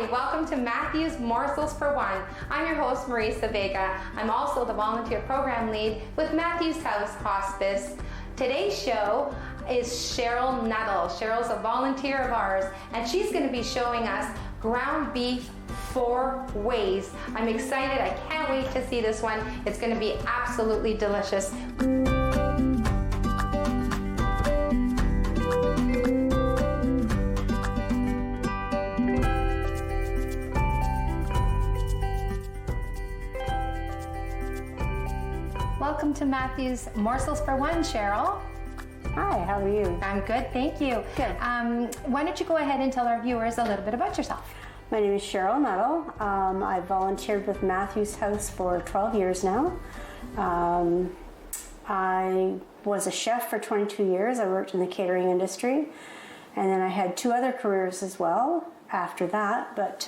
Hi, welcome to Matthews Morsels for One. I'm your host, Marisa Vega. I'm also the volunteer program lead with Matthews House Hospice. Today's show is Cheryl Nuttal. Cheryl's a volunteer of ours, and she's going to be showing us ground beef 4 ways. I'm excited. I can't wait to see this one. It's going to be absolutely delicious. Welcome to Matthews Morsels for One, Cheryl. Hi, how are you? I'm good, thank you. Good. Why don't you go ahead and tell our viewers a little bit about yourself? My name is Cheryl Nuttal. I've volunteered with Matthews House for 12 years now. I was a chef for 22 years. I worked in the catering industry. And then I had 2 other careers as well after that. But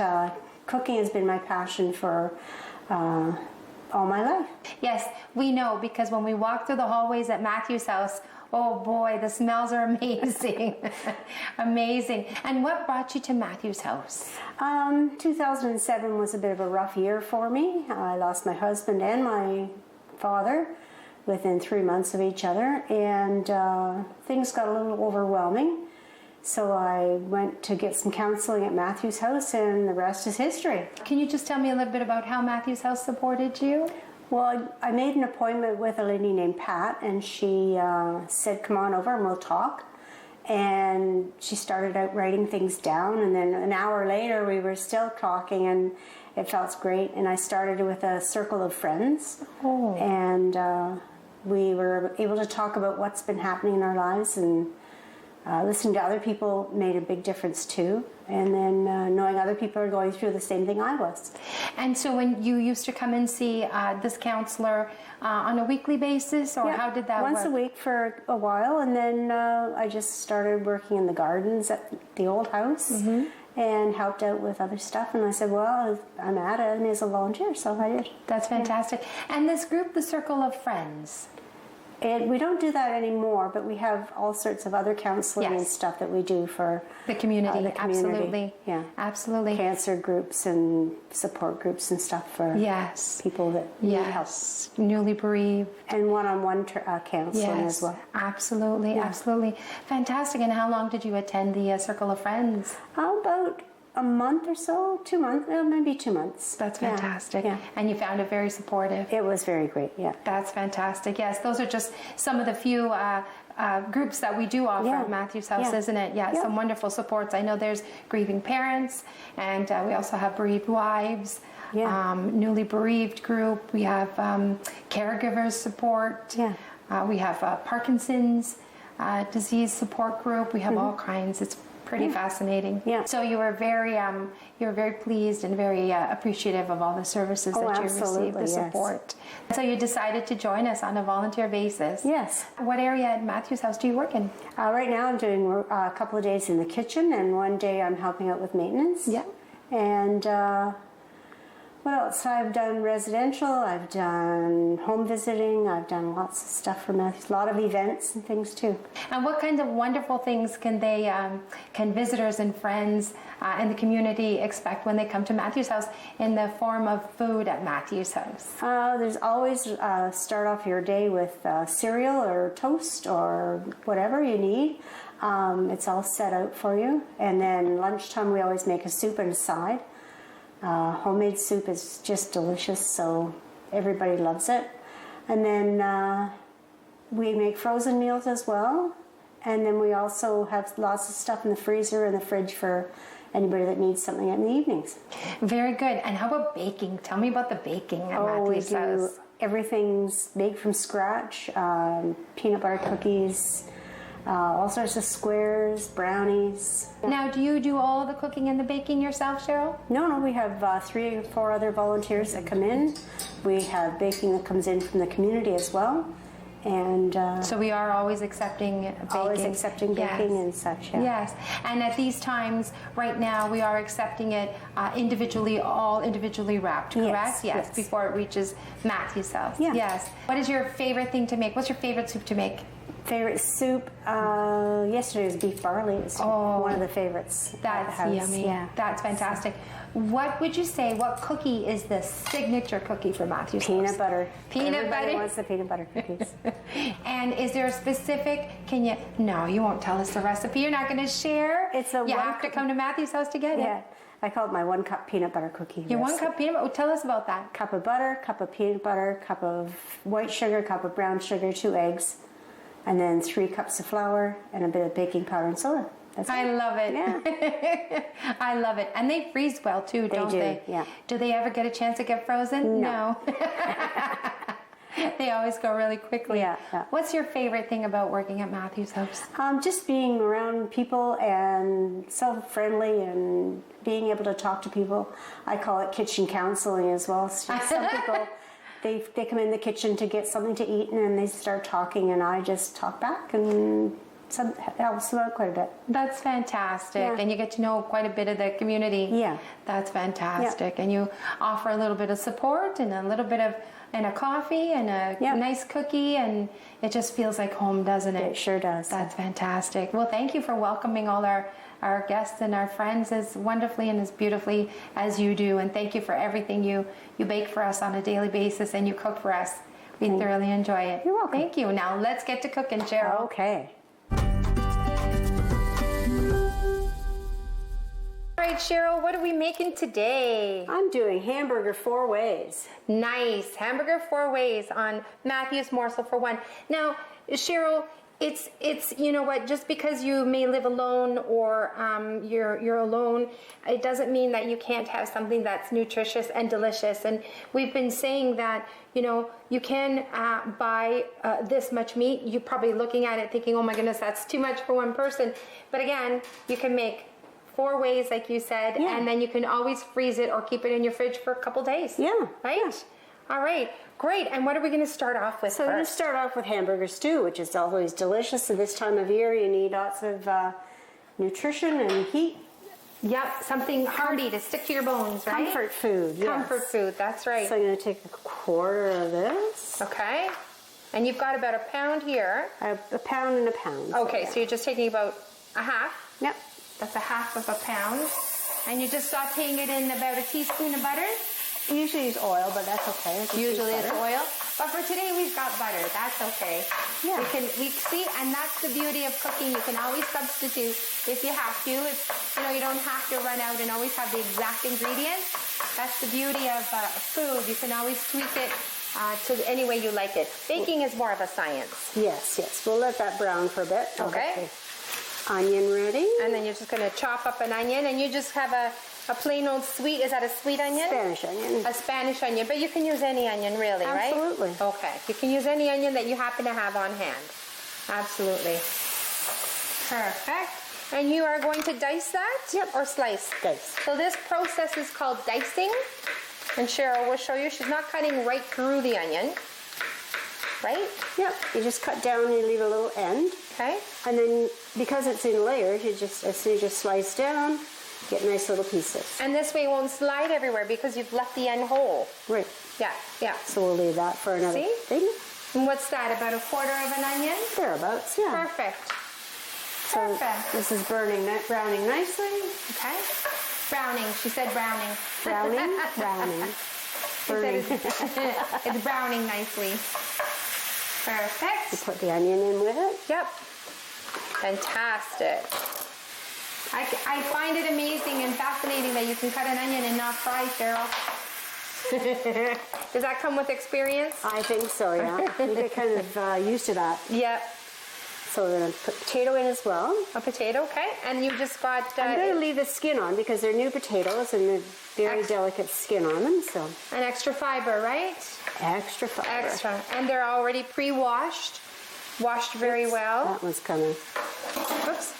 cooking has been my passion for all my life. Yes, we know, because when we walk through the hallways at Matthews House, oh boy, the smells are amazing. Amazing. And what brought you to Matthews House? 2007 was a bit of a rough year for me. I lost my husband and my father within 3 months of each other, and things got a little overwhelming. So I went to get some counseling at Matthews House, and the rest is history. Can you just tell me a little bit about how Matthews House supported you? Well, I made an appointment with a lady named Pat, and she said, come on over and we'll talk. And she started out writing things down, and then an hour later we were still talking, and it felt great. And I started with a circle of friends, and we were able to talk about what's been happening in our lives, and listening to other people made a big difference too. And then knowing other people are going through the same thing I was. And so when you used to come and see this counselor on a weekly basis, or how did that work? Once a week for a while, and then I just started working in the gardens at the old house and helped out with other stuff. And I said, well, I'm at it, and as a volunteer, so I did. That's fantastic. Yeah. And this group, the Circle of Friends? And we don't do that anymore, but we have all sorts of other counseling and stuff that we do for the community. Absolutely. Yeah, absolutely. Cancer groups and support groups and stuff for people that need help. Newly bereaved. And one-on-one counseling as well. Absolutely, absolutely. Fantastic. And how long did you attend the Circle of Friends? About a month or so, 2 months, maybe 2 months. That's fantastic. Yeah. And you found it very supportive. It was very great, yeah. That's fantastic. Yes, those are just some of the few groups that we do offer at Matthews House, isn't it? Yeah, some wonderful supports. I know there's grieving parents, and we also have bereaved wives, newly bereaved group. We have caregivers support. Yeah. We have Parkinson's disease support group. We have all kinds. It's pretty fascinating. Yeah. So you were very pleased and very appreciative of all the services that you received, the support. So you decided to join us on a volunteer basis. Yes. What area at Matthews House do you work in? Right now I'm doing a couple of days in the kitchen, and one day I'm helping out with maintenance. Yeah. And what else? I've done residential, I've done home visiting, I've done lots of stuff for Matthews, a lot of events and things too. And what kinds of wonderful things can visitors and friends in the community expect when they come to Matthews House in the form of food at Matthews House? There's always start off your day with cereal or toast or whatever you need. It's all set out for you. And then lunchtime we always make a soup and a side. Homemade soup is just delicious, so everybody loves it. And then we make frozen meals as well. And then we also have lots of stuff in the freezer and the fridge for anybody that needs something in the evenings. Very good. And how about baking? Tell me about the baking at Matthews House. Everything's made from scratch. Peanut butter cookies, all sorts of squares, brownies. Now, do you do all the cooking and the baking yourself, Cheryl? No, we have 3 or 4 other volunteers that come in. We have baking that comes in from the community as well. And so we are always accepting baking. Always accepting baking and such, Yes, and at these times, right now, we are accepting it individually, all individually wrapped, correct? Yes, before it reaches Matthews House. Yeah. Yes. What is your favorite thing to make? What's your favorite soup to make? Favorite soup? Yesterday was beef barley. It's one of the favorites. That's yummy. Yeah. That's fantastic. What would you say, what cookie is the signature cookie for Matthews House? Peanut butter. Peanut butter? Everybody wants the peanut butter cookies. And is there a specific, no, you won't tell us the recipe. You're not going to share? You have to come to Matthews House to get it. Yeah. I call it my 1 cup peanut butter cookie. Your 1 cup peanut butter? Oh, tell us about that. Cup of butter, cup of peanut butter, cup of white sugar, cup of brown sugar, 2 eggs, and then 3 cups of flour and a bit of baking powder and soda. I love it. Yeah. I love it. And they freeze well too, don't they? Yeah. Do they ever get a chance to get frozen? No. They always go really quickly. Yeah. What's your favorite thing about working at Matthews House? Just being around people and so friendly and being able to talk to people. I call it kitchen counseling as well. Some people, they come in the kitchen to get something to eat and then they start talking and I just talk back and helps them out quite a bit. That's fantastic. Yeah. And you get to know quite a bit of the community. Yeah. That's fantastic. Yeah. And you offer a little bit of support and a little bit of a coffee and a nice cookie, and it just feels like home, doesn't it? It sure does. That's fantastic. Well, thank you for welcoming all our guests and our friends as wonderfully and as beautifully as you do. And thank you for everything you bake for us on a daily basis and you cook for us. We thoroughly enjoy it. You're welcome. Thank you. Now let's get to cooking, Cheryl. Okay. All right, Cheryl, what are we making today? I'm doing hamburger 4 ways. Nice. Hamburger 4 ways on Matthews Morsel for 1. Now, Cheryl, it's you know what, just because you may live alone or you're alone, it doesn't mean that you can't have something that's nutritious and delicious. And we've been saying that, you can buy this much meat. You're probably looking at it thinking, oh my goodness, that's too much for one person. But again, you can make 4 ways, like you said, and then you can always freeze it or keep it in your fridge for a couple days. Yeah. Right? Yeah. All right. Great. And what are we going to start off with So we're going to start off with Hamburger Stew, which is always delicious. At this time of year, you need lots of nutrition and heat. Yep. Something hearty to stick to your bones, right? Comfort food, yes. Comfort food. That's right. So I'm going to take a quarter of this. Okay. And you've got about a pound here. A pound and a pound. Okay. So you're just taking about a half. Yep. That's a half of a pound. And you're just sauteing it in about a teaspoon of butter? We usually use oil, but that's okay. Usually it's oil. But for today we've got butter. That's okay. Yeah. We see, and that's the beauty of cooking. You can always substitute if you have to. You don't have to run out and always have the exact ingredients. That's the beauty of food. You can always tweak it to any way you like it. Baking is more of a science. Yes. We'll let that brown for a bit. Okay. Onion ready. And then you're just going to chop up an onion, and you just have a plain old sweet, is that a sweet onion? Spanish onion. A Spanish onion, but you can use any onion really, right? Absolutely. Okay, you can use any onion that you happen to have on hand. Absolutely. Perfect. And you are going to dice that? Yep. Or slice? Dice. So this process is called dicing, and Cheryl will show you. She's not cutting right through the onion. Right? Yep. You just cut down and you leave a little end. Okay. And then because it's in layers, as soon as you slice down, get nice little pieces. And this way it won't slide everywhere because you've left the end whole. Right. Yeah. So we'll leave that for another thing. And what's that? About a quarter of an onion? Thereabouts, yeah. Perfect. So this is browning nicely. Okay. Browning. She said browning. Browning. Burning. It's browning nicely. Perfect. You put the onion in with it. Yep. Fantastic. I find it amazing and fascinating that you can cut an onion and not fry, Cheryl. Does that come with experience? I think so, yeah. You get kind of used to that. Yep. So we're going to put potato in as well. A potato, okay. And you've just got... I'm going to leave the skin on because they're new potatoes and they're very delicate skin on them. So an extra fiber, right? Extra fiber. Extra. And they're already pre-washed. Washed very well. That one's kind of... Oops.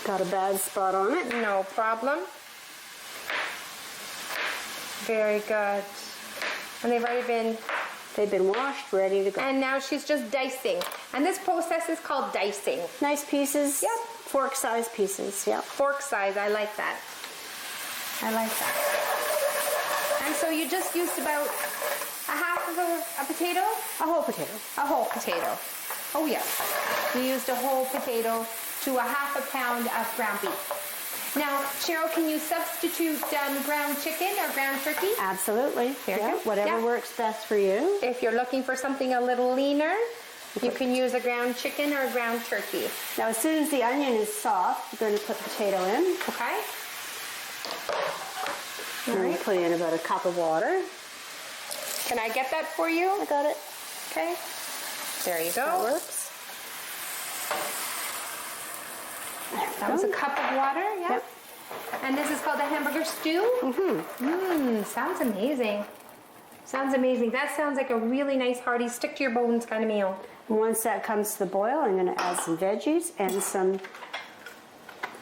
Got a bad spot on it. No problem. Very good. And they've been washed, ready to go. And now she's just dicing. And this process is called dicing. Nice pieces. Yep. Fork-sized pieces, yeah. Fork size, I like that. And so you just used about a half of a potato? A whole potato. A whole potato. Oh yes. We used a whole potato to a half a pound of ground beef. Now, Cheryl, can you substitute ground chicken or ground turkey? Absolutely. Yeah, whatever works best for you. If you're looking for something a little leaner, you can use a ground chicken or a ground turkey. Now, as soon as the onion is soft, you're going to put the potato in. Okay. And then put in about a cup of water. Can I get that for you? I got it. Okay. There you go. That works. That was a cup of water, yeah. Yep. And this is called a Hamburger Stew? Mm-hmm. Sounds amazing. Sounds amazing. That sounds like a really nice, hearty, stick to your bones kind of meal. Once that comes to the boil, I'm going to add some veggies and some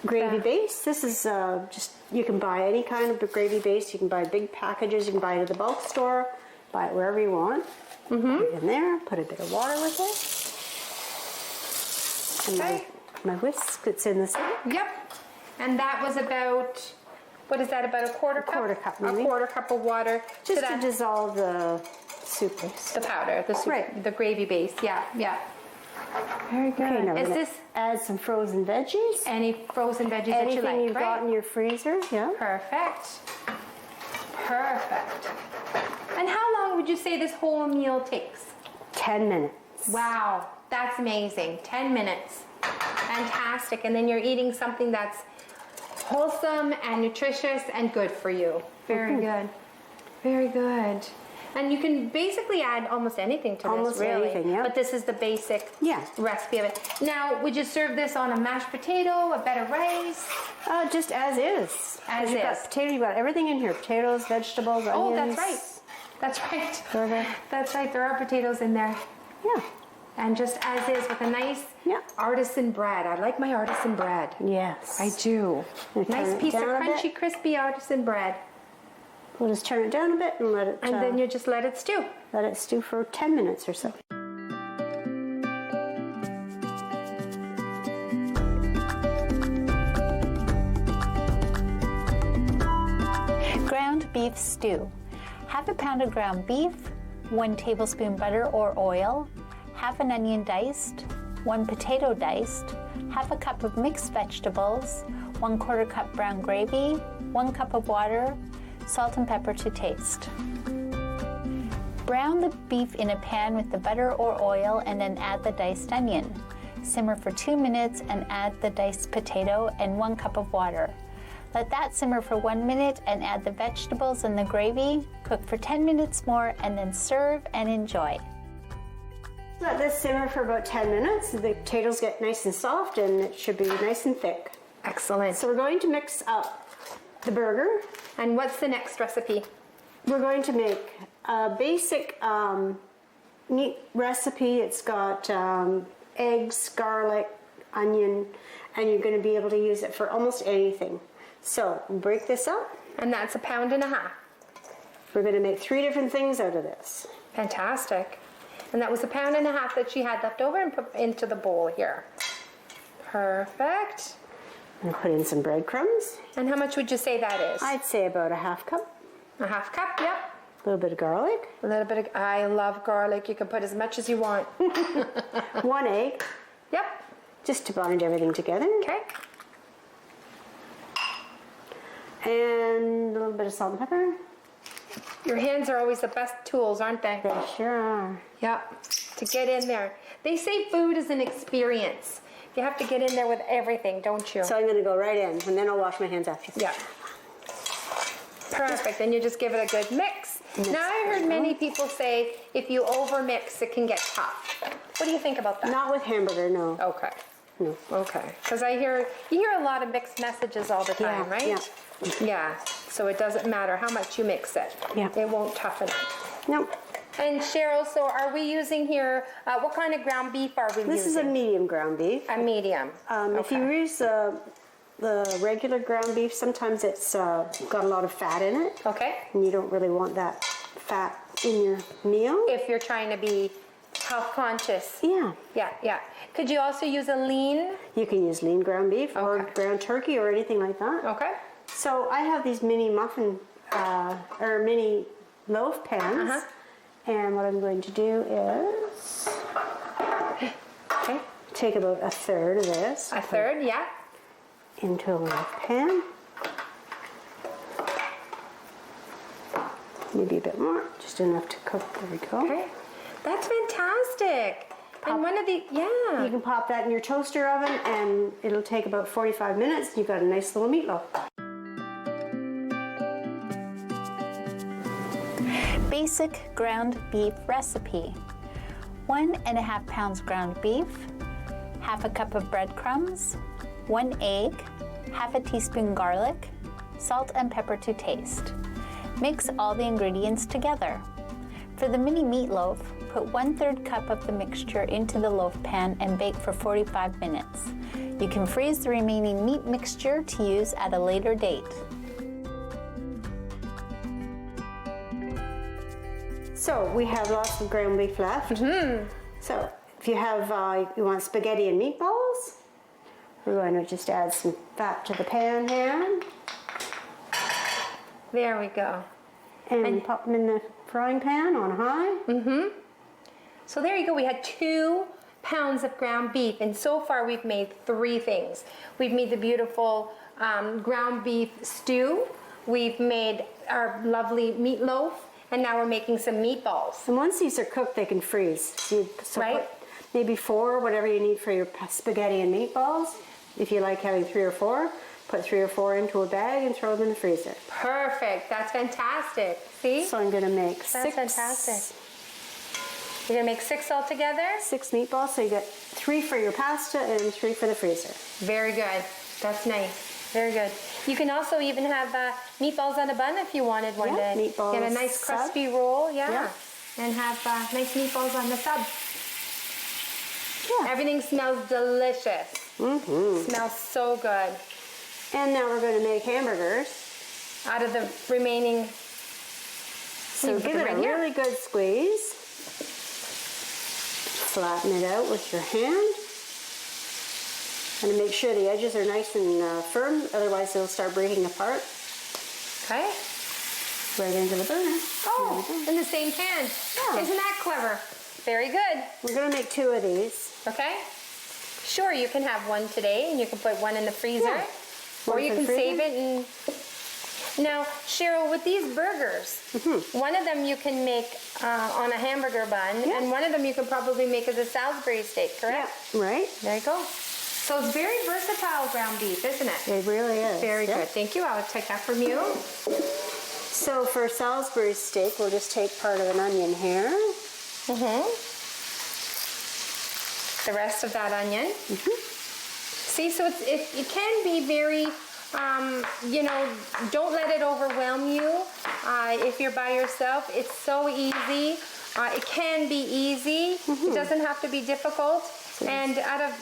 gravy base. This is just, you can buy any kind of gravy base. You can buy big packages. You can buy it at the bulk store. Buy it wherever you want. Put it in there. Put a bit of water with it. And my whisk that's in the center. Yep. And that was about, what is that, about a quarter cup? A quarter cup, maybe. A quarter cup of water. Just to dissolve the soup base. The powder, the soup, Right. the gravy base. Yeah, yeah. Very good. Okay, now is this add some frozen veggies? any frozen veggies that you like, Anything you've right? got in your freezer, yeah. Perfect. Perfect. And how long would you say this whole meal takes? 10 minutes. Wow, that's amazing. 10 minutes. Fantastic. And then you're eating something that's wholesome and nutritious and good for you. Very good. Very good. And you can basically add almost anything to Almost this, really. anything, yeah. But this is the basic Yeah. recipe of it. Now, would you serve this on a mashed potato, a bed of rice? Just as is. As you've got is. potato, you've got everything in here. Potatoes, vegetables, onions. Oh, that's right. That's right. Okay. That's right. There are potatoes in there. Yeah. And just as is with a nice artisan bread. I like my artisan bread. Yes. I do. And turn Nice it piece of down a bit. crunchy, crispy artisan bread. We'll just turn it down a bit and let it And then you just let it stew. let it stew for 10 minutes or so. Ground beef stew. Half a pound of ground beef, 1 tablespoon butter or oil, half an onion diced, 1 potato diced, half a cup of mixed vegetables, 1/4 cup brown gravy, 1 cup of water, salt and pepper to taste. Brown the beef in a pan with the butter or oil and then add the diced onion. Simmer for 2 minutes and add the diced potato and 1 cup of water. Let that simmer for 1 minute and add the vegetables and the gravy. Cook for 10 minutes more and then serve and enjoy. Let this simmer for about 10 minutes. The potatoes get nice and soft and it should be nice and thick. Excellent. So we're going to mix up the burger. And what's the next recipe? We're going to make a basic meat recipe. It's got eggs, garlic, onion, and you're going to be able to use it for almost anything. So break this up. And that's 1.5 pounds. We're going to make 3 different things out of this. Fantastic. And that was 1.5 pounds that she had left over and put into the bowl here. Perfect. And put in some breadcrumbs. And how much would you say that is? I'd say about a half cup. A half cup, yep. A little bit of garlic. A little bit of, I love garlic. You can put as much as you want. 1 egg. Yep. Just to bind everything together. Okay. And a little bit of salt and pepper. Your hands are always the best tools, aren't they? They sure are. Yep. To get in there. They say food is an experience. You have to get in there with everything, don't you? So I'm going to go right in, and then I'll wash my hands after. Yeah. Perfect. Then you just give it a good mix. Now I heard many people say if you overmix, it can get tough. What do you think about that? Not with hamburger, no. Okay. No. Okay. Because you hear a lot of mixed messages all the time, Yeah, right? yeah. Yeah. So it doesn't matter how much you mix it. Yeah. It won't toughen it. No. And Cheryl, so are we using here, what kind of ground beef are we using? This is a medium ground beef. A medium. If you use the regular ground beef, sometimes it's got a lot of fat in it. Okay. And you don't really want that fat in your meal. If you're trying to be health conscious. Yeah. Yeah, yeah. Could you also use a lean? You can use lean ground beef or Okay. ground turkey or anything like that. Okay. So I have these mini muffin or mini loaf pans. And what I'm going to do is take about a third of this. A third, yeah. Into a little pan. Maybe a bit more, just enough to cook. There we go. Okay. That's fantastic. And one of the, You can pop that in your toaster oven and it'll take about 45 minutes. You've got a nice little meatloaf. Basic ground beef recipe. 1.5 pounds ground beef, half a cup of breadcrumbs, 1 egg, half a teaspoon garlic, salt and pepper to taste. Mix all the ingredients together. For the mini meatloaf, put 1/3 cup of the mixture into the loaf pan and bake for 45 minutes. You can freeze the remaining meat mixture to use at a later date. So we have lots of ground beef left. So if you have, you want spaghetti and meatballs, we're going to just add some fat to the pan here. There we go. And pop them in the frying pan on high. So there you go. We had 2 pounds of ground beef, and so far we've made 3 things. We've made the beautiful ground beef stew. We've made our lovely meatloaf, and now we're making some meatballs. And once these are cooked, they can freeze. So Right. put maybe 4, whatever you need for your spaghetti and meatballs. If you like having 3 or 4, put 3 or 4 into a bag and throw them in the freezer. Perfect. That's fantastic. See? So I'm going to make That's fantastic. You're going to make 6 altogether? 6 meatballs, so you get 3 for your pasta and 3 for the freezer. Very good. That's nice. Very good. You can also even have meatballs on a bun if you wanted one Yeah, day. meatballs Get a nice sub. crispy roll, Yeah. and have nice meatballs on the sub. Yeah. Everything smells delicious. Smells so good. And now we're going to make hamburgers. Out of the remaining, So You give put it it a right here. really good squeeze. Flatten it out with your hand. And make sure the edges are nice and firm, otherwise they'll start breaking apart. okay. Right into the burner. Oh, There we go. in the same pan. Yeah. Isn't that clever? Very good. We're going to make 2 of these. Okay. Sure, you can have one today, and you can put one in the freezer, Yeah. or One you for can the save freezer. it. And now, Cheryl, with these burgers, one of them you can make on a hamburger bun, Yeah. and one of them you can probably make as a Salisbury steak, correct? Right? There you go. So it's very versatile ground beef, isn't it? It really is. Very Yeah. good. Thank you. I'll take that from you. So for Salisbury steak, we'll just take part of an onion here. The rest of that onion. See, so it can be very, don't let it overwhelm you. If you're by yourself, it's so easy. It can be easy. It doesn't have to be difficult. And out of,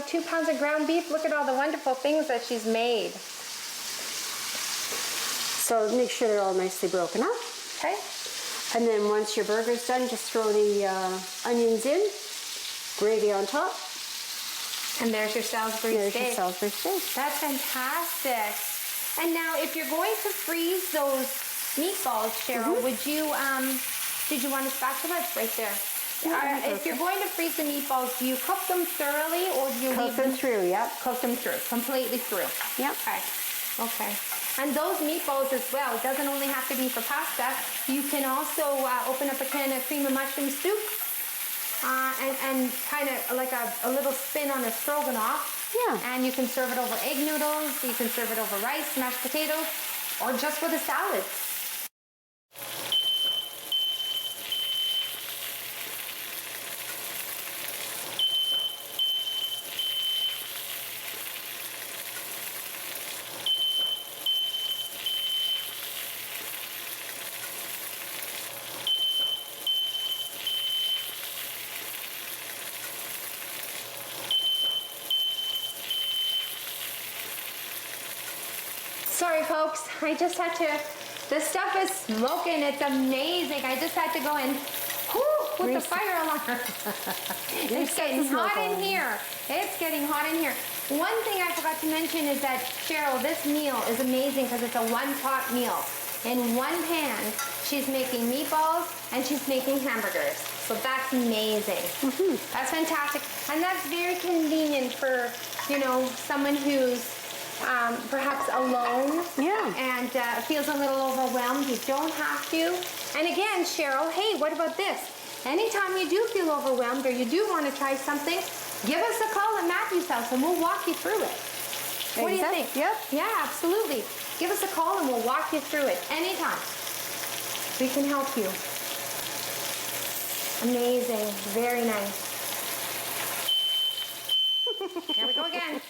2 pounds of ground beef, look at all the wonderful things that she's made. So make sure they're all nicely broken up. Okay? And then once your burger's done, just throw the onions in, gravy on top. And there's your Salisbury There's steak. your Salisbury steak. That's fantastic. And now, if you're going to freeze those meatballs, Cheryl, would you, did you want a spatula? It's right there. Yeah, If you're going to freeze the meatballs, do you cook them thoroughly, or do you Cook leave them through, yep. Cook them through, completely through. Yep. Okay. Okay. And those meatballs as well, it doesn't only have to be for pasta. You can also open up a can of cream of mushroom soup and kind of like a little spin on a stroganoff. Yeah. And you can serve it over egg noodles, you can serve it over rice, mashed potatoes, or just with a salad. Sorry folks, I just had to, the stuff is smoking, it's amazing. I just had to go and put the fire alarm. It's getting hot in here. It's getting hot in here. One thing I forgot to mention is that, Cheryl, this meal is amazing because it's a one-pot meal. In one pan, she's making meatballs and she's making hamburgers. So that's amazing. That's fantastic. And that's very convenient for, you know, someone who's perhaps alone and feels a little overwhelmed. You don't have to. And again, Cheryl, hey, what about this? Anytime you do feel overwhelmed or you do want to try something, give us a call at Matthews House and we'll walk you through it. What do you think? Yep. Yeah, absolutely. Give us a call and we'll walk you through it anytime. We can help you. Amazing. Very nice. Here we go again.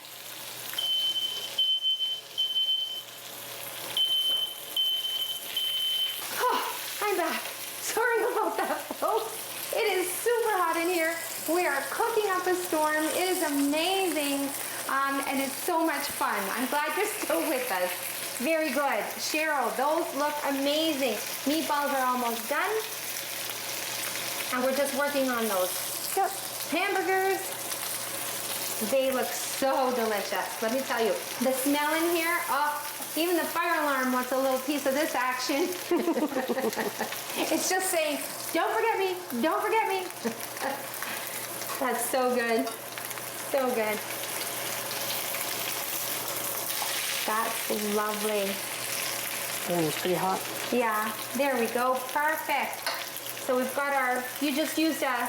Oh, I'm back. Sorry about that, folks. It is super hot in here. We are cooking up a storm. It is amazing, and it's so much fun. I'm glad you're still with us. Very good. Cheryl, those look amazing. Meatballs are almost done, and we're just working on those. Yep. Hamburgers, they look so delicious. Let me tell you, the smell in here, oh, even the fire alarm wants a little piece of this action. It's just saying, don't forget me, don't forget me. That's so good, so good. That's lovely. Yeah, it's pretty hot. Yeah, there we go, perfect. So we've got our, you just used a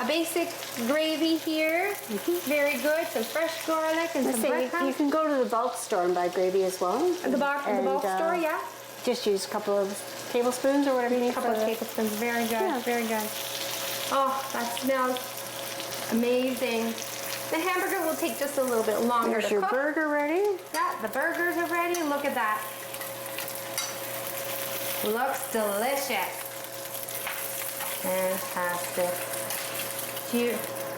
basic gravy here. Very good, some fresh garlic and some breadcrumbs. You can go to the bulk store and buy gravy as well. The bulk store, yeah. Just use a couple of tablespoons or whatever you need. A couple of tablespoons, very good, Yeah. very good. Oh, that smells amazing. The hamburger will take just a little bit longer There's to your cook. burger ready. Yeah, the burgers are ready. Look at that. Looks delicious. Fantastic.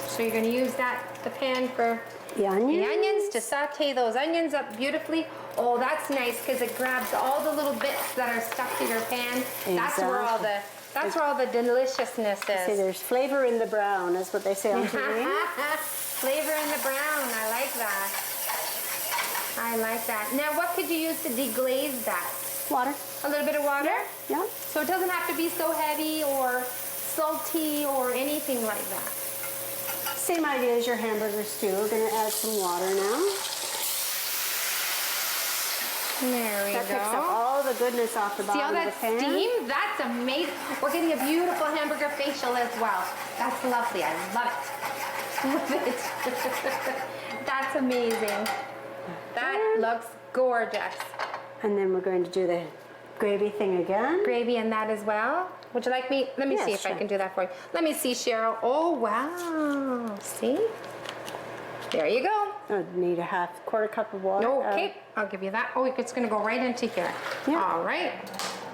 So you're going to use the pan for The onions. the onions to saute those onions up beautifully. Oh, that's nice because it grabs all the little bits that are stuck to your pan. That's where all the deliciousness is. See, there's flavor in the brown, is what they say on TV. Flavor in the brown. I like that. I like that. Now, what could you use to deglaze that? Water. A little bit of water? Yeah. So it doesn't have to be so heavy or salty or anything like that. Same idea as your hamburger stew. We're going to add some water now. There we That go. picks up all the goodness off the See all bottom of that the pan. steam? That's amazing. We're getting a beautiful hamburger facial as well. That's lovely. I love it. Love it. That's amazing. That looks gorgeous. And then we're going to do the gravy thing again. Gravy in that as well. Would you like me? Let me see if I can do that for you. Let me see, Cheryl. Oh, wow. See? There you go. I need a quarter cup of water. Okay, I'll give you that. Oh, it's going to go right into here. Yeah. All right.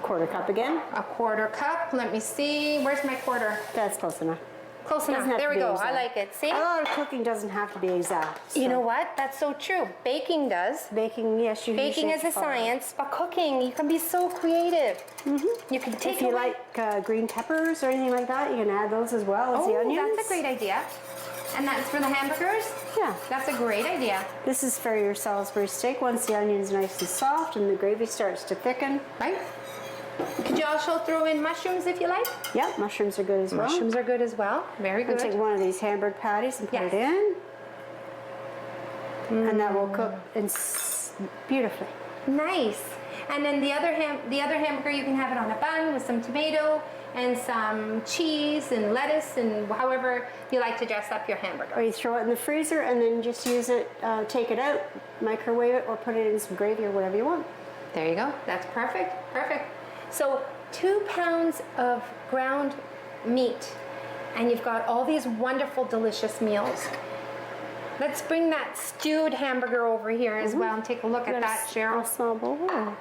Quarter cup again. A quarter cup. Let me see. Where's my quarter? That's close enough. Close Doesn't enough. have There to we be go. exact. I like it. See? A lot of cooking doesn't have to be exact. You so. know what? That's so true. Baking does. Baking, yes, you Baking is a science, but cooking, you can be so creative. You can take If you away. like green peppers or anything like that, you can add those as well as the onions. That's a great idea. And that's for the hamburgers? Yeah. That's a great idea. This is for your Salisbury steak. Once the onion's nice and soft and the gravy starts to thicken. Right? Could you also throw in mushrooms if you like? Yeah, mushrooms are good as well. Mushrooms are good as well. Very I'll good. take one of these hamburger patties and put Yes. it in. And that will cook beautifully. Nice. And then the other hamburger, you can have it on a bun with some tomato and some cheese and lettuce and however you like to dress up your hamburger. Or you throw it in the freezer and then just use it, take it out, microwave it, or put it in some gravy or whatever you want. There you go. That's perfect. Perfect. So 2 pounds of ground meat, and you've got all these wonderful, delicious meals. Let's bring that stewed hamburger over here as well and take a look at that, Cheryl. A small bowl. Or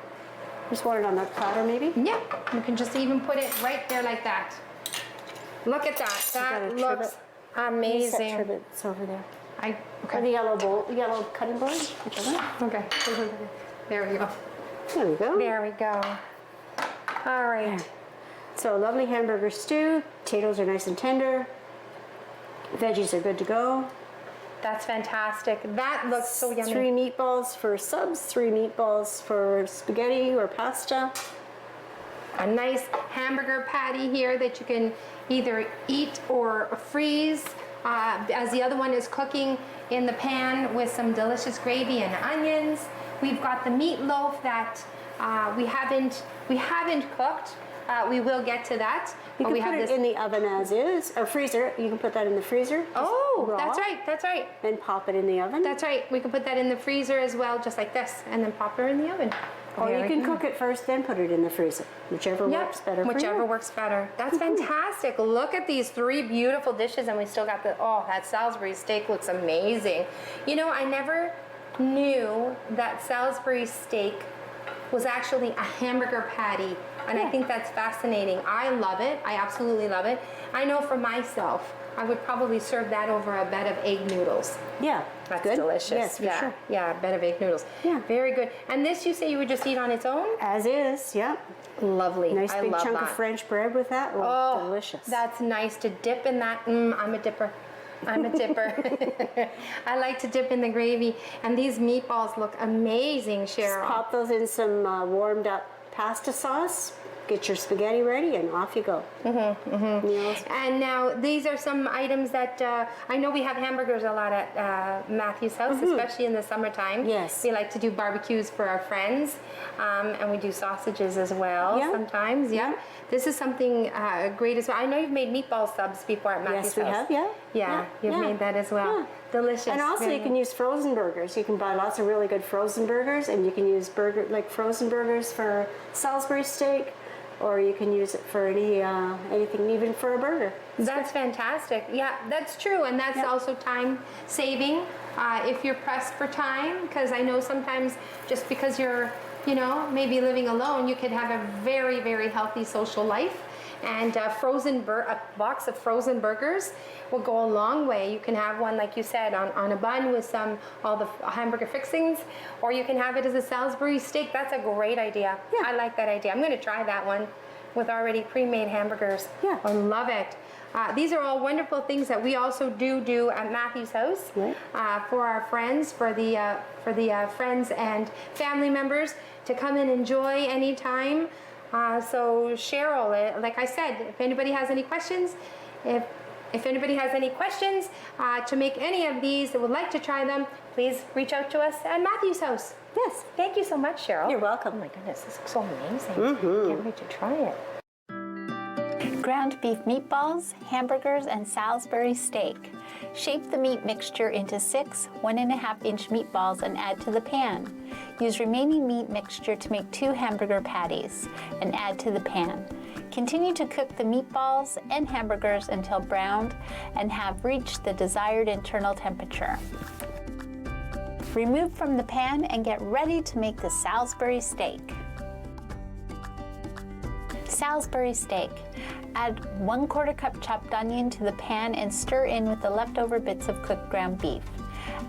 just want it on that platter, maybe. Yeah, you can just even put it right there like that. Look at that. That looks amazing. It's over there. Okay. Or the yellow bowl, the yellow cutting board. Okay. There we go. There we go. There we go. All right. So lovely hamburger stew. Potatoes are nice and tender. Veggies are good to go. That's fantastic. That looks so yummy. 3 meatballs for subs, 3 meatballs for spaghetti or pasta. a nice hamburger patty here that you can either eat or freeze as the other one is cooking in the pan with some delicious gravy and onions. We've got the meatloaf that we haven't cooked. We will get to that. You can we put have it in the oven as is, or freezer. You can put that in the freezer. Oh, raw, that's right. Then pop it in the oven. That's right. We can put that in the freezer as well, just like this, and then pop it in the oven. Or you can cook it first, then put it in the freezer. Whichever works better for you. Whichever works better. That's fantastic. Look at these 3 beautiful dishes, and we still got that Salisbury steak looks amazing. You know, I never knew that Salisbury steak was actually a hamburger patty, and I think that's fascinating. I love it. I absolutely love it. I know for myself, I would probably serve that over a bed of egg noodles. Yeah, that's good. delicious. Yes, for sure. Yeah, a bed of egg noodles. Yeah, very good. And this you say you would just eat on its own? As is. Yep. Lovely. Nice I big love chunk that. of French bread with that. Oh, delicious. That's nice to dip in that. I'm a dipper. I'm a dipper. I like to dip in the gravy. And these meatballs look amazing, Cheryl. Just pop those in some warmed up pasta sauce. Get your spaghetti ready and off you go. And now these are some items that I know we have hamburgers a lot at Matthews House, especially in the summertime. Yes. We like to do barbecues for our friends, and we do sausages as well sometimes. Yeah. This is something great as well. I know you've made meatball subs before at Matthews House. Yes, we have. Yeah, you've made that as well. Yeah. Delicious. And also you can use frozen burgers. You can buy lots of really good frozen burgers, and you can use frozen burgers for Salisbury steak, or you can use it for anything, even for a burger. That's fantastic. Yeah, that's true, and that's also time saving if you're pressed for time. Because I know sometimes just because you're, maybe living alone, you could have a very, very healthy social life. And a box of frozen burgers will go a long way. You can have one, like you said, on a bun with all the hamburger fixings, or you can have it as a Salisbury steak. That's a great idea. Yeah. I like that idea. I'm going to try that one with already pre-made hamburgers. Yeah. I love it. These are all wonderful things that we also do at Matthews House for our friends, for the friends and family members to come and enjoy anytime. So Cheryl, like I said, if anybody has any questions, if anybody has any questions to make any of these that would like to try them, please reach out to us at Matthews House. Yes. Thank you so much, Cheryl. You're welcome. Oh my goodness, this looks so amazing. Can't wait to try it. Ground beef meatballs, hamburgers, and Salisbury steak. Shape the meat mixture into 6 1.5-inch meatballs and add to the pan. Use remaining meat mixture to make 2 hamburger patties and add to the pan. Continue to cook the meatballs and hamburgers until browned and have reached the desired internal temperature. Remove from the pan and get ready to make the Salisbury steak. Salisbury steak. Add 1/4 cup chopped onion to the pan and stir in with the leftover bits of cooked ground beef.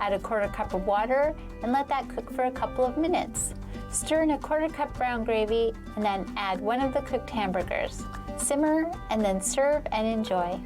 Add 1/4 cup of water and let that cook for a couple of minutes. Stir in 1/4 cup brown gravy and then add 1 of the cooked hamburgers. Simmer and then serve and enjoy.